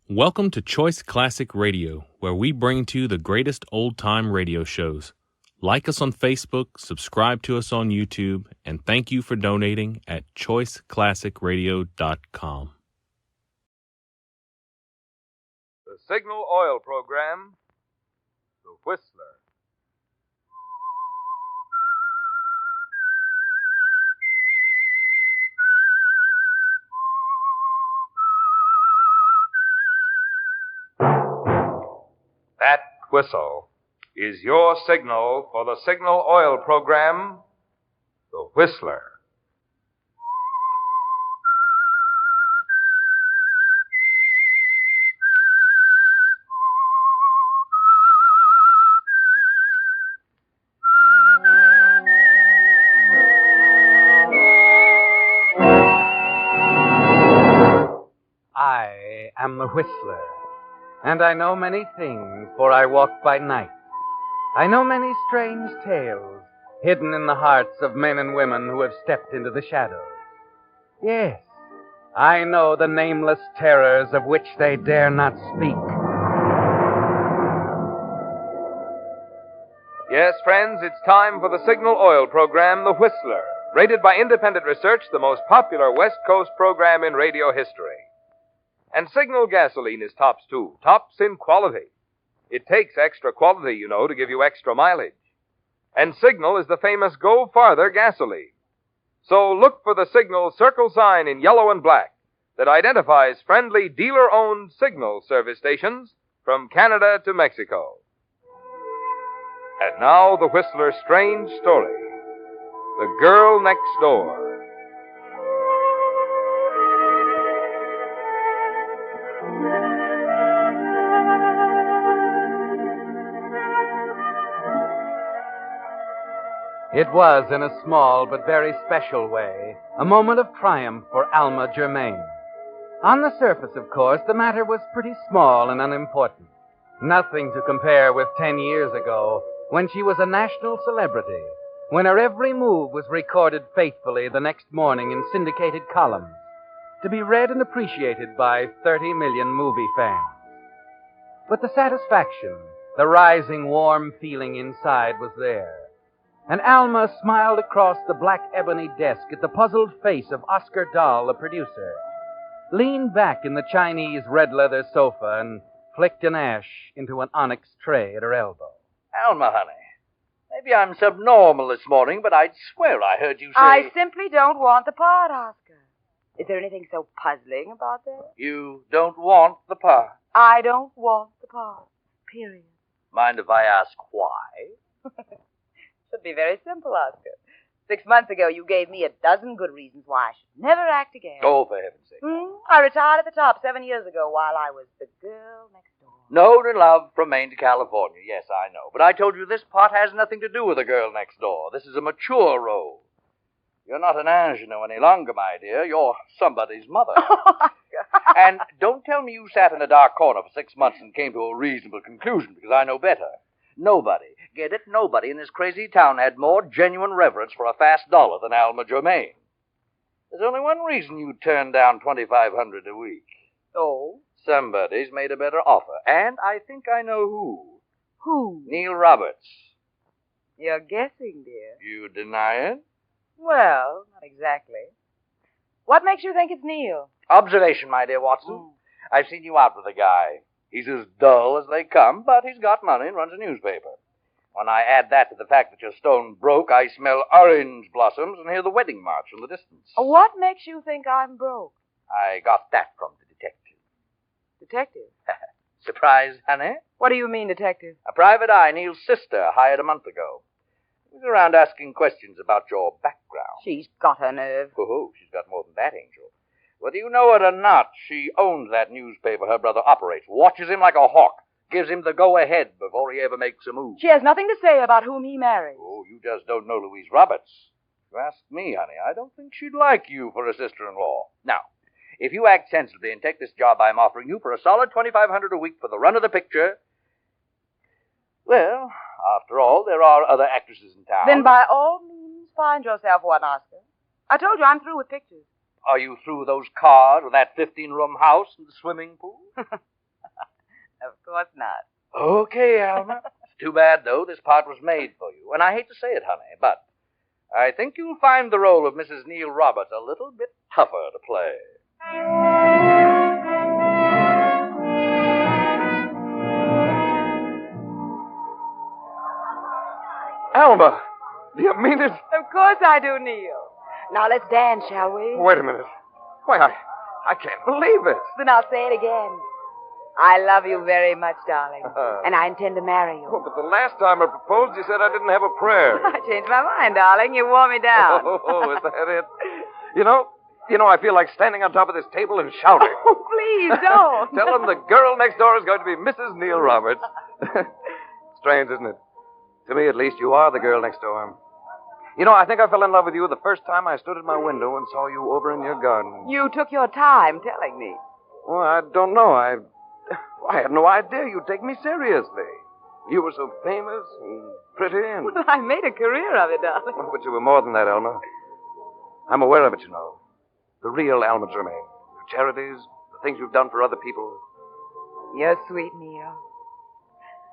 Welcome to Choice Classic Radio, where we bring to you the greatest old-time radio shows. Like us on Facebook, subscribe to us on YouTube, and thank you for donating at choiceclassicradio.com. The Signal Oil Program, The Whistler. That whistle is your signal for the Signal Oil Program, The Whistler. I am the Whistler, and I know many things, for I walk by night. I know many strange tales hidden in the hearts of men and women who have stepped into the shadows. Yes, I know the nameless terrors of which they dare not speak. Yes, friends, it's time for the Signal Oil Program, The Whistler. Rated by independent research, the most popular West Coast program in radio history. And Signal gasoline is tops, too. Tops in quality. It takes extra quality, you know, to give you extra mileage. And Signal is the famous Go Farther gasoline. So look for the Signal circle sign in yellow and black that identifies friendly dealer-owned Signal service stations from Canada to Mexico. And now the Whistler's strange story. The Girl Next Door. It was, in a small but very special way, a moment of triumph for Alma Germain. On the surface, of course, the matter was pretty small and unimportant. Nothing to compare with 10 years ago, when she was a national celebrity, when her every move was recorded faithfully the next morning in syndicated columns, to be read and appreciated by 30 million movie fans. But the satisfaction, the rising warm feeling inside was there. And Alma smiled across the black ebony desk at the puzzled face of Oscar Dahl, the producer, leaned back in the Chinese red leather sofa and flicked an ash into an onyx tray at her elbow. Alma, honey, maybe I'm subnormal this morning, but I'd swear I heard you say... I simply don't want the part, Oscar. Is there anything so puzzling about that? You don't want the part. I don't want the part. Period. Mind if I ask why? Should be very simple, Oscar. 6 months ago, you gave me a dozen good reasons why I should never act again. Oh, for heaven's sake. I retired at the top 7 years ago while I was the girl next door. No to love from Maine to California. Yes, I know. But I told you this part has nothing to do with the girl next door. This is a mature role. You're not an ingenue any longer, my dear. You're somebody's mother. And don't tell me you sat in a dark corner for 6 months and came to a reasonable conclusion, because I know better. Nobody, get it, nobody in this crazy town had more genuine reverence for a fast dollar than Alma Germain. There's only one reason you turned down $2,500 a week. Oh? Somebody's made a better offer, and I think I know who. Who? Neil Roberts. You're guessing, dear. You deny it? Well, not exactly. What makes you think it's Neil? Observation, my dear Watson. I've seen you out with the guy. He's as dull as they come, but he's got money and runs a newspaper. When I add that to the fact that you're stone broke, I smell orange blossoms and hear the wedding march in the distance. What makes you think I'm broke? I got that from the detective. Detective? Surprise, honey? What do you mean, detective? A private eye Neil's sister hired a month ago. He was around asking questions about your background. She's got her nerve. Oh, she's got more than that, Angel. Whether you know it or not, she owns that newspaper her brother operates, watches him like a hawk, gives him the go-ahead before he ever makes a move. She has nothing to say about whom he marries. Oh, you just don't know Louise Roberts. If you ask me, honey, I don't think she'd like you for a sister-in-law. Now, if you act sensibly and take this job I'm offering you for a solid $2,500 a week for the run of the picture, well, after all, there are other actresses in town. Then by all means, find yourself one, Oscar. I told you I'm through with pictures. Are you through those cars with that 15-room house and the swimming pool? course not. Okay, Alma. It's too bad, though. This part was made for you. And I hate to say it, honey, but I think you'll find the role of Mrs. Neil Roberts a little bit tougher to play. Alma, do you mean it? Of course I do, Neil. Now let's dance, shall we? Wait a minute. Why, I can't believe it. Then I'll say it again. I love you very much, darling. And I intend to marry you. Oh, but the last time I proposed, you said I didn't have a prayer. I changed my mind, darling. You wore me down. Oh, is that it? You know, I feel like standing on top of this table and shouting. Oh, please don't. Tell them the girl next door is going to be Mrs. Neil Roberts. Strange, isn't it? To me, at least, you are the girl next door. You know, I think I fell in love with you the first time I stood at my window and saw you over in your garden. You took your time telling me. Well, I don't know. I had no idea you'd take me seriously. You were so famous and pretty and... Well, I made a career of it, darling. Oh, but you were more than that, Alma. I'm aware of it, you know. The real Alma Germain. Your charities, the things you've done for other people. You're sweet, Neil.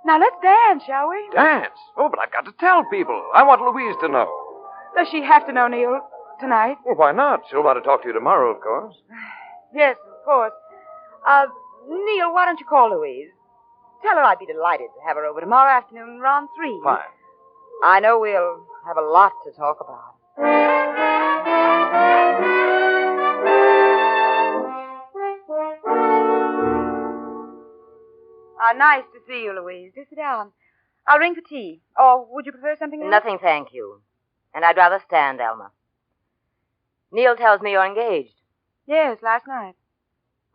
Now let's dance, shall we? Dance? Oh, but I've got to tell people. I want Louise to know. Does she have to know, Neil, tonight? Well, why not? She'll want to talk to you tomorrow, of course. Yes, of course. Neil, why don't you call Louise? Tell her I'd be delighted to have her over tomorrow afternoon around 3. Fine. I know we'll have a lot to talk about. Nice to see you, Louise. Do sit down. I'll ring for tea. Or would you prefer something else? Nothing, thank you. And I'd rather stand, Alma. Neil tells me you're engaged. Yes, last night.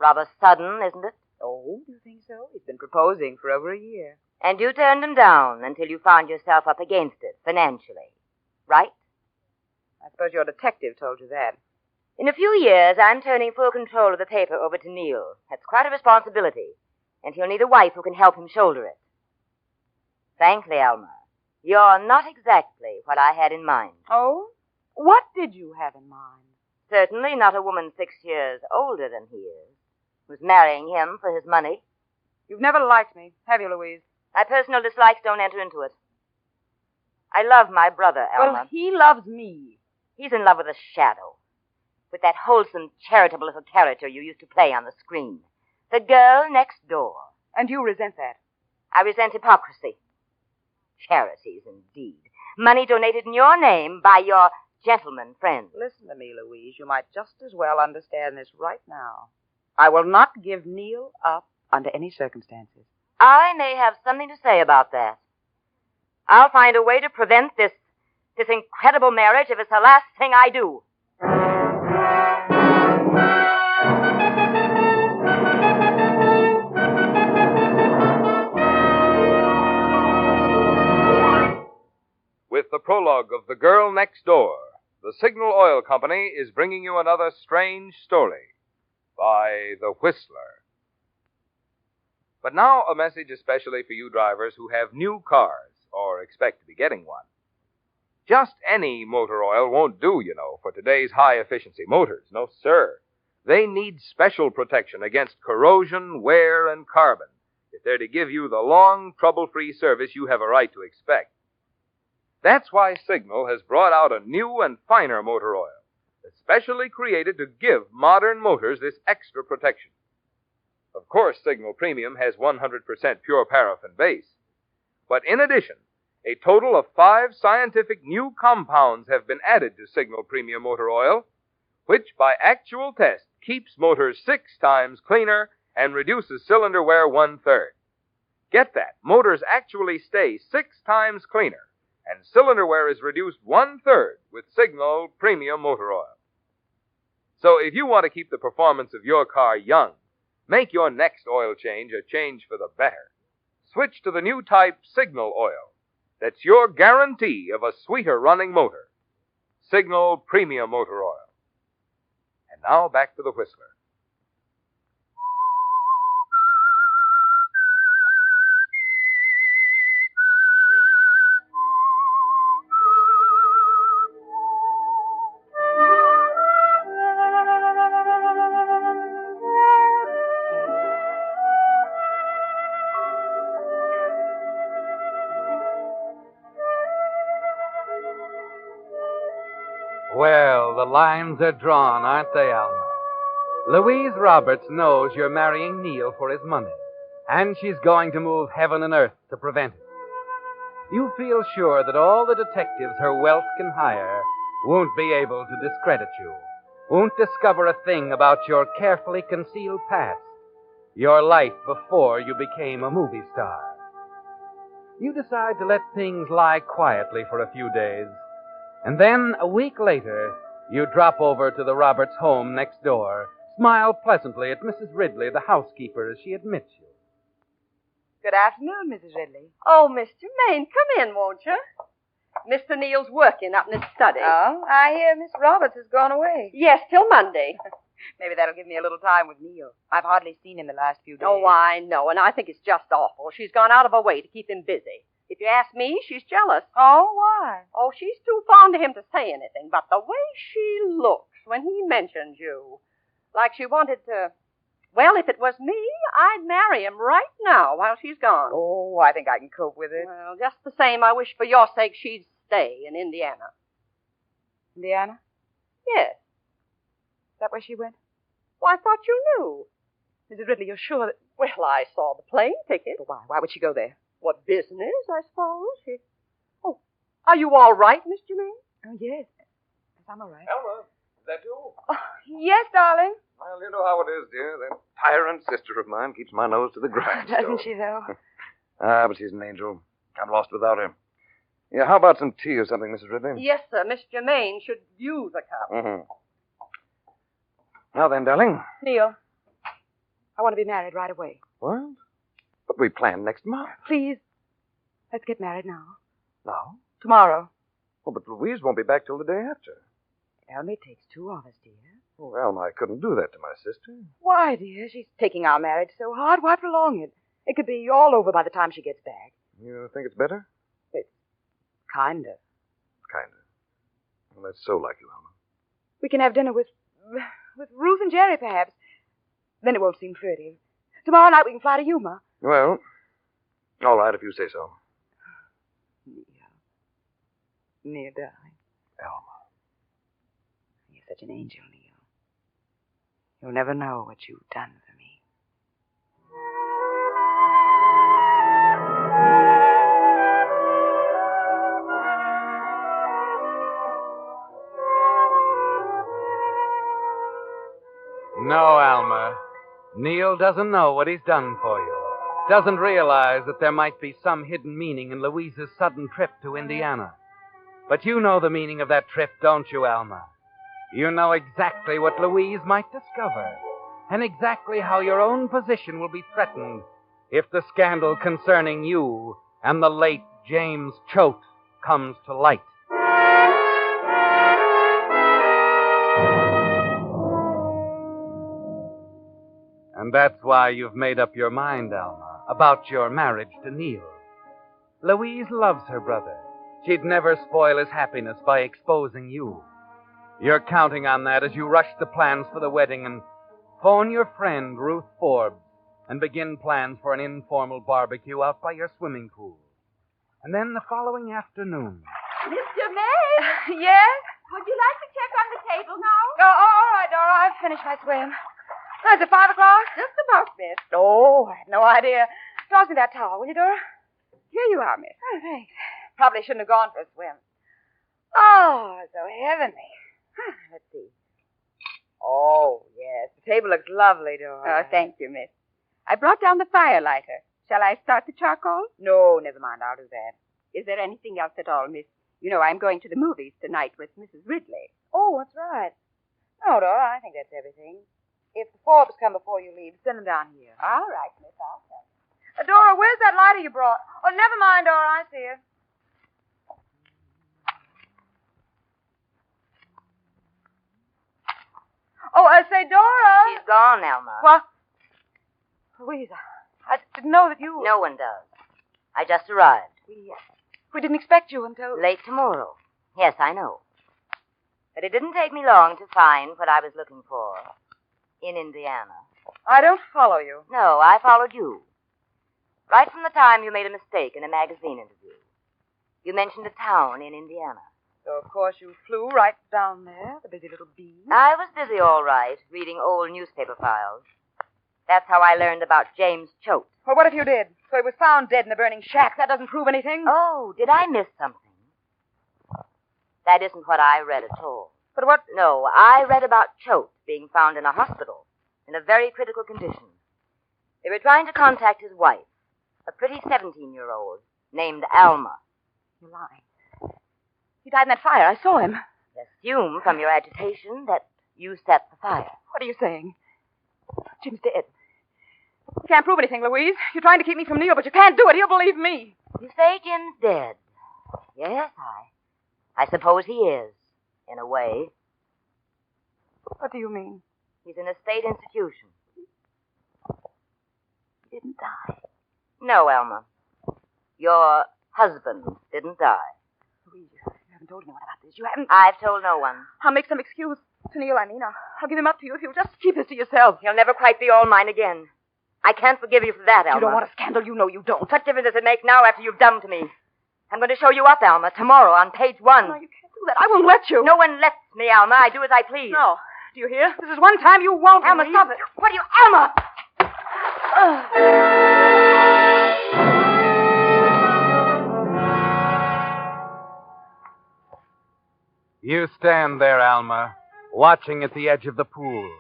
Rather sudden, isn't it? Oh, do you think so? He's been proposing for over a year. And you turned him down until you found yourself up against it, financially. Right? I suppose your detective told you that. In a few years, I'm turning full control of the paper over to Neil. That's quite a responsibility. And he'll need a wife who can help him shoulder it. Frankly, Alma, you're not exactly what I had in mind. Oh? What did you have in mind? Certainly not a woman 6 years older than he is, who's marrying him for his money. You've never liked me, have you, Louise? My personal dislikes don't enter into it. I love my brother, Alma. Well, he loves me. He's in love with a shadow. With that wholesome, charitable little character you used to play on the screen. The girl next door. And you resent that? I resent hypocrisy. Charities, indeed. Money donated in your name by your gentleman friends. Listen to me, Louise. You might just as well understand this right now. I will not give Neil up under any circumstances. I may have something to say about that. I'll find a way to prevent this incredible marriage if it's the last thing I do. With the prologue of The Girl Next Door, the Signal Oil Company is bringing you another strange story by The Whistler. But now a message especially for you drivers who have new cars or expect to be getting one. Just any motor oil won't do, you know, for today's high-efficiency motors. No, sir. They need special protection against corrosion, wear, and carbon if they're to give you the long, trouble-free service you have a right to expect. That's why Signal has brought out a new and finer motor oil, especially created to give modern motors this extra protection. Of course, Signal Premium has 100% pure paraffin base. But in addition, a total of 5 scientific new compounds have been added to Signal Premium motor oil, which by actual test keeps motors 6 times cleaner and reduces cylinder wear 1/3. Get that, motors actually stay 6 times cleaner, and cylinder wear is reduced 1/3 with Signal Premium motor oil. So if you want to keep the performance of your car young, make your next oil change a change for the better. Switch to the new type Signal oil. That's your guarantee of a sweeter running motor. Signal Premium motor oil. And now back to the Whistler. Well, the lines are drawn, aren't they, Alma? Louise Roberts knows you're marrying Neil for his money, and she's going to move heaven and earth to prevent it. You feel sure that all the detectives her wealth can hire won't be able to discredit you, won't discover a thing about your carefully concealed past, your life before you became a movie star. You decide to let things lie quietly for a few days, and then a week later, you drop over to the Roberts home next door, smile pleasantly at Mrs. Ridley, the housekeeper, as she admits you. Good afternoon, Mrs. Ridley. Oh, Miss Germain, come in, won't you? Mr. Neal's working up in his study. Oh, I hear Miss Roberts has gone away. Yes, till Monday. Maybe that'll give me a little time with Neil. I've hardly seen him the last few days. Oh, I know, and I think it's just awful. She's gone out of her way to keep him busy. If you ask me, she's jealous. Oh, why? Oh, she's too fond of him to say anything, but the way she looks when he mentions you, like she wanted to... Well, if it was me, I'd marry him right now while she's gone. Oh, I think I can cope with it. Well, just the same, I wish for your sake she'd stay in Indiana. Indiana? Yes. Is that where she went? Well, I thought you knew. Mrs. Ridley, you're sure that... Well, I saw the plane ticket. But why? Why would she go there? What business, I suppose? Oh, are you all right, Miss Germain? Oh, yes. Yes, I'm all right. Elma, is that you? Oh, yes, darling. Well, you know how it is, dear. That tyrant sister of mine keeps my nose to the grindstone. Doesn't she, though? But she's an angel. I'm lost without her. Yeah, how about some tea or something, Mrs. Ridley? Yes, sir. Miss Germain should use a cup. Mm-hmm. Now then, darling. Neil, I want to be married right away. What? But we plan next month. Please, let's get married now. No? Tomorrow. Oh, but Louise won't be back till the day after. It only takes two of us, dear. Oh, Alma, I couldn't do that to my sister. Why, dear? She's taking our marriage so hard. Why prolong it? It could be all over by the time she gets back. You think it's better? Kind of. Kind of. Well, that's so like you, Alma. We can have dinner with Ruth and Jerry, perhaps. Then it won't seem furtive. Tomorrow night we can fly to Yuma. Well, all right, if you say so. Neil, darling. Alma. You're such an angel, Neil. You'll never know what you've done for me. No, Alma. Neil doesn't know what he's done for you. Doesn't realize that there might be some hidden meaning in Louise's sudden trip to Indiana. But you know the meaning of that trip, don't you, Alma? You know exactly what Louise might discover, and exactly how your own position will be threatened if the scandal concerning you and the late James Choate comes to light. And that's why you've made up your mind, Alma, about your marriage to Neil. Louise loves her brother. She'd never spoil his happiness by exposing you. You're counting on that as you rush the plans for the wedding and phone your friend, Ruth Forbes, and begin plans for an informal barbecue out by your swimming pool. And then the following afternoon... Miss Germain? Yes? Would you like to check on the table now? Oh, all right, Dora. I've finished my swim. Is it 5 o'clock? Just about, miss. Oh, I had no idea. Toss me that towel, will you, Dora? Here you are, miss. Oh, thanks. Probably shouldn't have gone for a swim. Oh, so heavenly. Let's see. Oh, yes. The table looks lovely, Dora. Oh, thank you, miss. I brought down the firelighter. Shall I start the charcoal? No, never mind. I'll do that. Is there anything else at all, miss? You know, I'm going to the movies tonight with Mrs. Ridley. Oh, that's right. No, Dora, I think that's everything. If the Forbes come before you leave, send them down here. All right, miss. I'll tell. Dora, where's that lighter you brought? Oh, never mind, Dora. I see it. Oh, I say, Dora. She's gone, Alma. What? Louisa, I didn't know that you... No one does. I just arrived. We didn't expect you until... Late tomorrow. Yes, I know. But it didn't take me long to find what I was looking for in Indiana. I don't follow you. No, I followed you. Right from the time you made a mistake in a magazine interview. You mentioned a town in Indiana. So, of course, you flew right down there, the busy little bee. I was busy, all right, reading old newspaper files. That's how I learned about James Choate. Well, what if you did? So he was found dead in a burning shack. That doesn't prove anything. Oh, did I miss something? That isn't what I read at all. But what? No, I read about Choate being found in a hospital in a very critical condition. They were trying to contact his wife, a pretty 17-year-old named Alma. You're lying. He died in that fire. I saw him. Assume from your agitation that you set the fire. What are you saying? Jim's dead. You can't prove anything, Louise. You're trying to keep me from Neil, but you can't do it. He'll believe me. You say Jim's dead. Yes, I suppose he is, in a way. What do you mean? He's in a state institution. He didn't die. No, Alma. Your husband didn't die. Louise, you haven't told anyone about this. You haven't. I've told no one. I'll make some excuse to Neil, I mean. I'll give him up to you if you'll just keep this to yourself. He'll never quite be all mine again. I can't forgive you for that, Alma. You don't want a scandal. You know you don't. What difference does it make now after you've done to me? I'm going to show you up, Alma, tomorrow on page 1. No, you can't do that. I won't let you. No one lets me, Alma. I do as I please. No. Do you hear? This is one time you won't. Alma, Louise. stop it. What are you... Alma! You stand there, Alma, watching at the edge of the pool.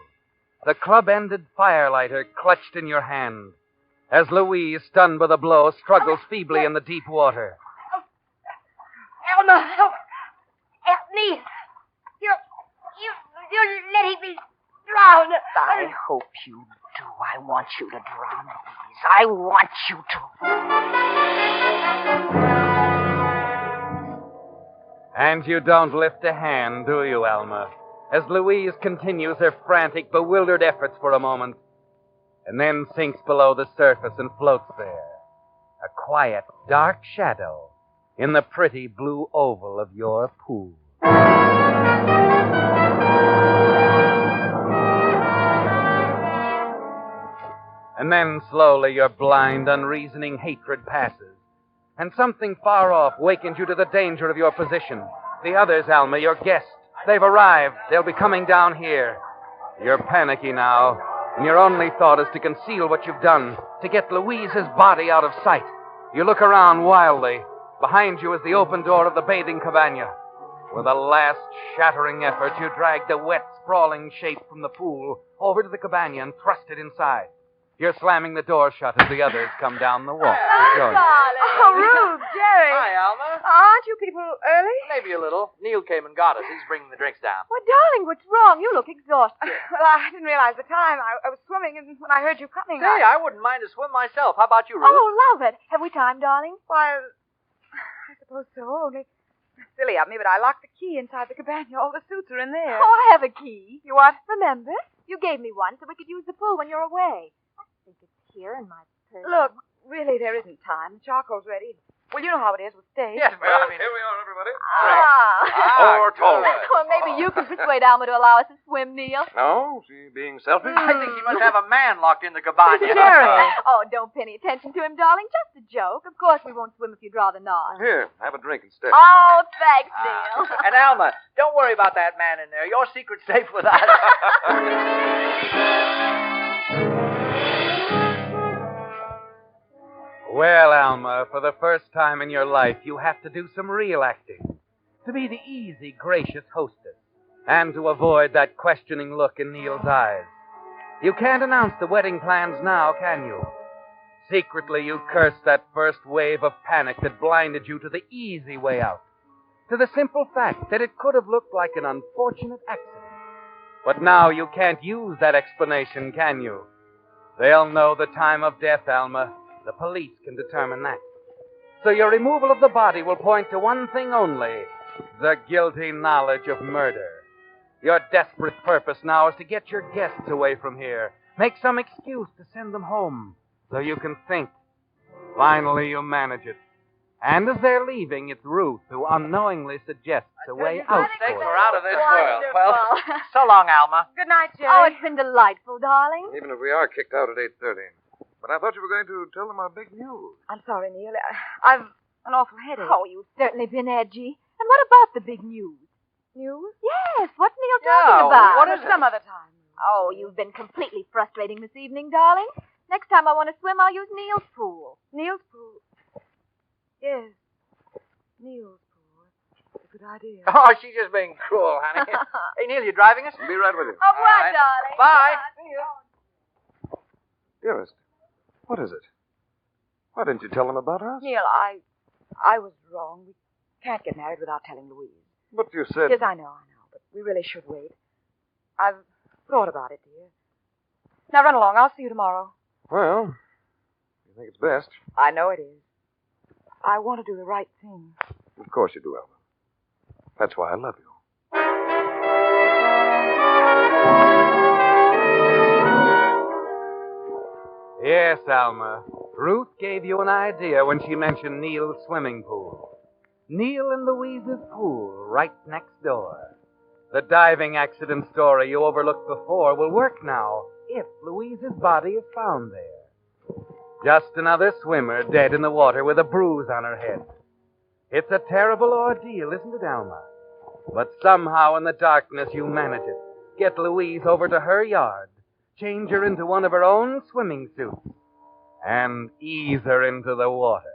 The club-ended firelighter clutched in your hand as Louise, stunned by the blow, struggles feebly in the deep water. Alma, help me. You're letting me drown. I hope you do. I want you to drown, Louise. I want you to. And you don't lift a hand, do you, Alma? As Louise continues her frantic, bewildered efforts for a moment, and then sinks below the surface and floats there, a quiet, dark shadow in the pretty blue oval of your pool. And then slowly your blind, unreasoning hatred passes, and something far off wakens you to the danger of your position. The others, Alma, your guests, they've arrived. They'll be coming down here. You're panicky now, and your only thought is to conceal what you've done, to get Louise's body out of sight. You look around wildly. Behind you is the open door of the bathing cabana. With a last shattering effort, you drag the wet, sprawling shape from the pool over to the cabana and thrust it inside. You're slamming the door shut as the others come down the walk. Darling. Oh, Ruth, Jerry. Hi, Alma. Aren't you people early? Maybe a little. Neil came and got us. He's bringing the drinks down. Well, darling, what's wrong? You look exhausted. Well, I didn't realize the time. I was swimming, and when I heard you coming, Say, I wouldn't mind a swim myself. How about you, Ruth? Oh, love it. Have we time, darling? Why, I suppose so. Only silly of me, but I locked the key inside the cabana. All the suits are in there. Oh, I have a key. You what? Remember? You gave me one so we could use the pool when you're away. I think it's here in my purse. Look, really, there isn't time. The charcoal's ready. Well, you know how it is with steak. Yes, well, I mean... Here we are, everybody. Ah. All right. Well, maybe you can persuade Alma to allow us to swim, Neil. No? She being selfish? I think he must have a man locked in the cabana. Jerry. Oh, don't pay any attention to him, darling. Just a joke. Of course we won't swim if you'd rather not. Here, have a drink instead. Oh, thanks, Neil. And Alma, don't worry about that man in there. Your secret's safe with us. Well, Alma, for the first time in your life, you have to do some real acting. To be the easy, gracious hostess, and to avoid that questioning look in Neil's eyes. You can't announce the wedding plans now, can you? Secretly, you curse that first wave of panic that blinded you to the easy way out. To the simple fact that it could have looked like an unfortunate accident. But now you can't use that explanation, can you? They'll know the time of death, Alma. The police can determine that. So your removal of the body will point to one thing only, the guilty knowledge of murder. Your desperate purpose now is to get your guests away from here. Make some excuse to send them home so you can think. Finally, you manage it. And as they're leaving, it's Ruth who unknowingly suggests a way out Take for her you. out of this world. Wonderful. Well, so long, Alma. Good night, Jerry. Oh, it's been delightful, darling. Even if we are kicked out at 8:30. But I thought you were going to tell them our big news. I'm sorry, Neil. I've an awful headache. Oh, you've certainly been edgy. And what about the big news? News? Yes, what's Neil talking about? What is some other time? Oh, you've been completely frustrating this evening, darling. Next time I want to swim, I'll use Neil's pool. Neil's pool. Yes. Neil's pool. That's a good idea. Oh, she's just being cruel, honey. Hey, Neil, you driving us? Be right with you. Au revoir, right. darling. Bye. Dearest, what is it? Why didn't you tell them about us? Neil, I was wrong. We can't get married without telling Louise. But you said... Yes, I know, but we really should wait. I've thought about it, dear. Now run along. I'll see you tomorrow. Well, you think it's best. I know it is. I want to do the right thing. Of course you do, Alma. That's why I love you. Yes, Alma. Ruth gave you an idea when she mentioned Neil's swimming pool. Neil and Louise's pool, right next door. The diving accident story you overlooked before will work now if Louise's body is found there. Just another swimmer dead in the water with a bruise on her head. It's a terrible ordeal, isn't it, Alma? But somehow in the darkness you manage it. Get Louise over to her yard, change her into one of her own swimming suits, and ease her into the water.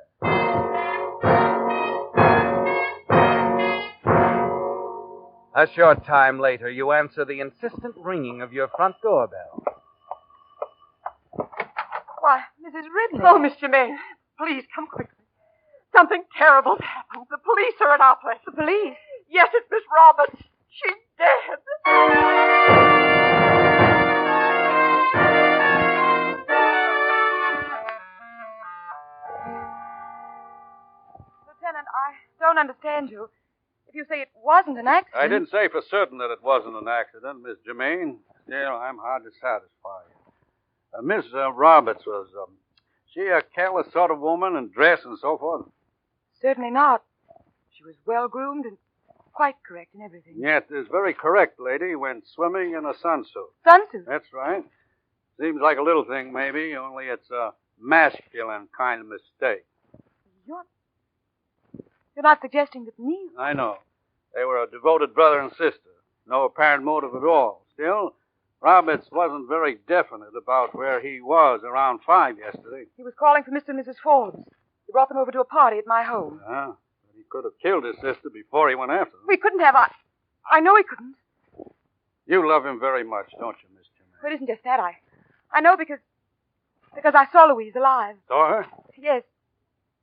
A short time later, you answer the insistent ringing of your front doorbell. Why, Mrs. Ridley. Oh, Miss Germain, please come quickly. Something terrible's happened. The police are at our place. The police? Yes, it's Miss Roberts. She's dead. Lieutenant, I don't understand you. If you say it wasn't an accident... I didn't say for certain that it wasn't an accident, Miss Germain. Still, I'm hard to satisfy. Miss Roberts was, she a careless sort of woman in dress and so forth? Certainly not. She was well-groomed and quite correct in everything. Yes, is very correct, lady, when swimming in a sunsuit. Sunsuit? That's right. Seems like a little thing, maybe, only it's a masculine kind of mistake. You're not suggesting that Neil... I know. They were a devoted brother and sister. No apparent motive at all. Still, Roberts wasn't very definite about where he was around 5 yesterday. He was calling for Mr. and Mrs. Forbes. He brought them over to a party at my home. But he could have killed his sister before he went after them. We couldn't have... I know he couldn't. You love him very much, don't you, Miss Germain? Well, it isn't just that. I know because I saw Louise alive. Saw her? Yes.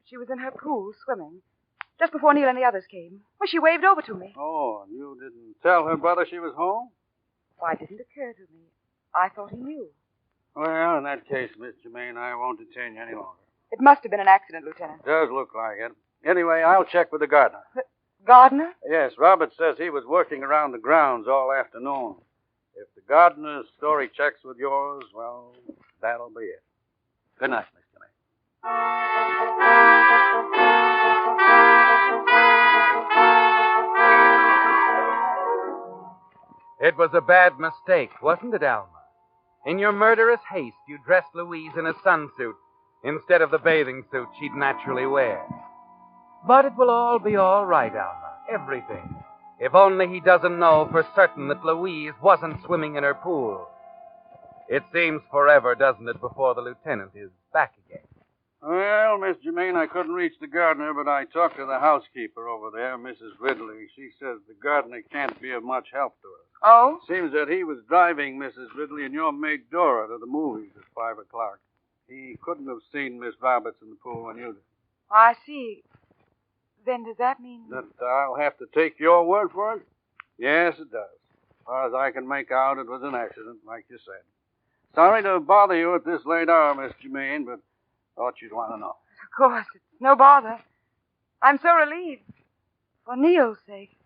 She was in her pool swimming. Just before Neil and the others came. Well, she waved over to me. Oh, and you didn't tell her brother she was home? Why, it didn't occur to me. I thought he knew. Well, in that case, Miss Germain, I won't detain you any longer. It must have been an accident, Lieutenant. Does look like it. Anyway, I'll check with the gardener. The gardener? Yes, Robert says he was working around the grounds all afternoon. If the gardener's story checks with yours, well, that'll be it. Good night, Miss Germain. It was a bad mistake, wasn't it, Alma? In your murderous haste, you dressed Louise in a sunsuit instead of the bathing suit she'd naturally wear. But it will all be all right, Alma. Everything. If only he doesn't know for certain that Louise wasn't swimming in her pool. It seems forever, doesn't it, before the lieutenant is back again. Well, Miss Germain, I couldn't reach the gardener, but I talked to the housekeeper over there, Mrs. Ridley. She says the gardener can't be of much help to us. Oh? Seems that he was driving Mrs. Ridley and your maid Dora to the movies at 5 o'clock. He couldn't have seen Miss Roberts in the pool when you did. I see. Then does that mean... That I'll have to take your word for it? Yes, it does. As far as I can make out, it was an accident, like you said. Sorry to bother you at this late hour, Miss Germain, but thought you'd want to know. Of course, it's no bother. I'm so relieved. For Neil's sake.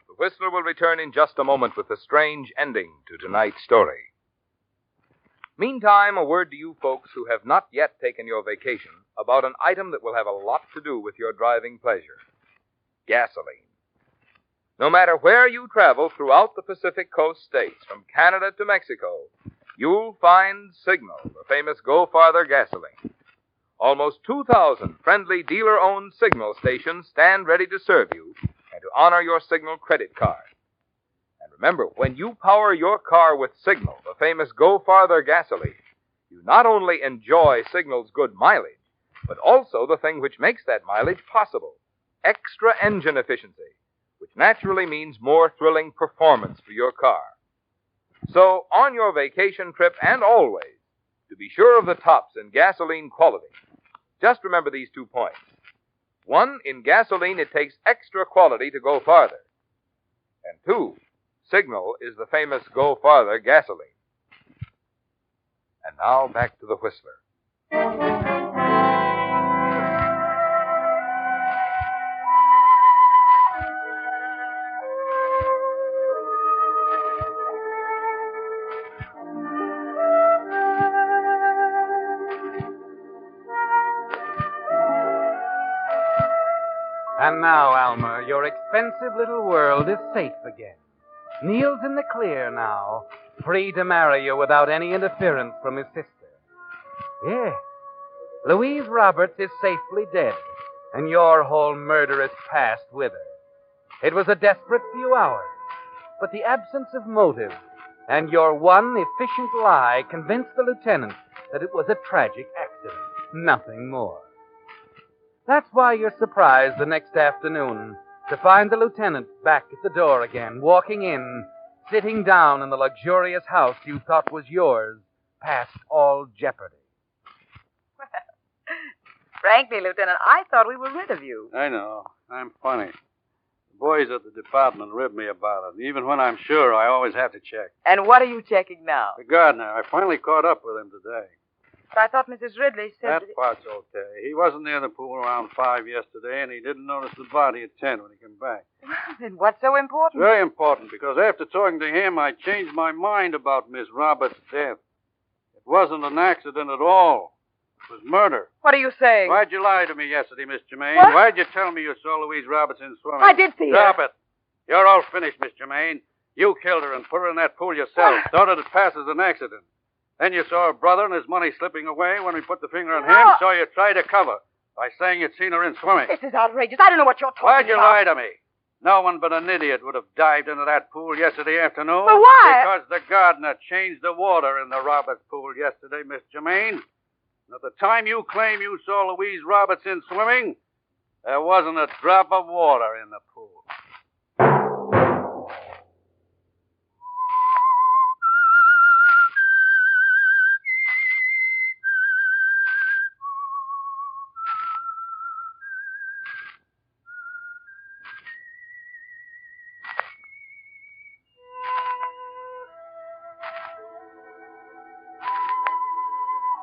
The Whistler will return in just a moment with a strange ending to tonight's story. Meantime, a word to you folks who have not yet taken your vacation about an item that will have a lot to do with your driving pleasure. Gasoline. No matter where you travel throughout the Pacific Coast states, from Canada to Mexico, you'll find Signal, the famous Go Farther gasoline. Almost 2,000 friendly dealer-owned Signal stations stand ready to serve you and to honor your Signal credit card. And remember, when you power your car with Signal, the famous Go Farther gasoline, you not only enjoy Signal's good mileage, but also the thing which makes that mileage possible, extra engine efficiency, which naturally means more thrilling performance for your car. So, on your vacation trip and always, to be sure of the tops in gasoline quality, just remember these 2 points. 1, in gasoline, it takes extra quality to go farther. And 2, Signal is the famous Go Farther gasoline. And now back to the Whistler. And now, Alma, your expensive little world is safe again. Neil's in the clear now, free to marry you without any interference from his sister. Yes, Louise Roberts is safely dead, and your whole murderous past with her. It was a desperate few hours, but the absence of motive and your one efficient lie convinced the lieutenant that it was a tragic accident, nothing more. That's why you're surprised the next afternoon to find the lieutenant back at the door again, walking in, sitting down in the luxurious house you thought was yours, past all jeopardy. Well, frankly, Lieutenant, I thought we were rid of you. I know. I'm funny. The boys at the department rib me about it. Even when I'm sure, I always have to check. And what are you checking now? The gardener. I finally caught up with him today. I thought Mrs. Ridley said That part's okay. He wasn't near the pool around 5 yesterday, and he didn't notice the body at 10 when he came back. Well, then what's so important? Very important, because after talking to him, I changed my mind about Miss Roberts' death. It wasn't an accident at all. It was murder. What are you saying? Why'd you lie to me yesterday, Miss Germain? What? Why'd you tell me you saw Louise Roberts in swimming? I did see her. Stop it. You're all finished, Miss Germain. You killed her and put her in that pool yourself. Thought it'd pass as an accident. Then you saw her brother and his money slipping away when we put the finger on him, so you tried to cover by saying you'd seen her in swimming. This is outrageous. I don't know what you're talking Why'd you about. lie to me? No one but an idiot would have dived into that pool yesterday afternoon. But why? Because the gardener changed the water in the Roberts pool yesterday, Miss Germain. And at the time you claim you saw Louise Roberts in swimming, there wasn't a drop of water in the pool.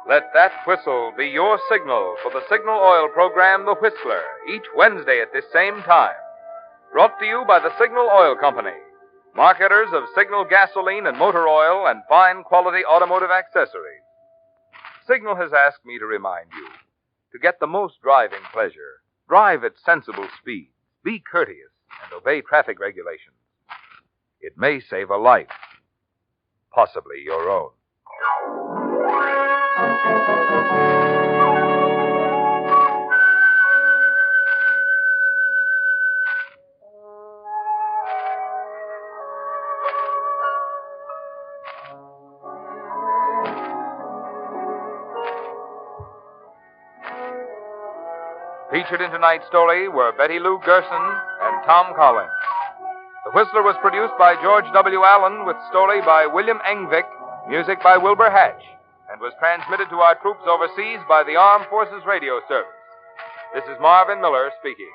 Let that whistle be your signal for the Signal Oil program, The Whistler, each Wednesday at this same time. Brought to you by the Signal Oil Company, marketers of Signal gasoline and motor oil and fine quality automotive accessories. Signal has asked me to remind you, to get the most driving pleasure, drive at sensible speeds, be courteous, and obey traffic regulations. It may save a life, possibly your own. Featured in tonight's story were Betty Lou Gerson and Tom Collins. The Whistler was produced by George W. Allen with story by William Engvik, music by Wilbur Hatch, and was transmitted to our troops overseas by the Armed Forces Radio Service. This is Marvin Miller speaking.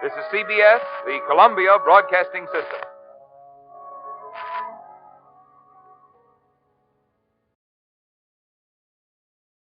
This is CBS, the Columbia Broadcasting System.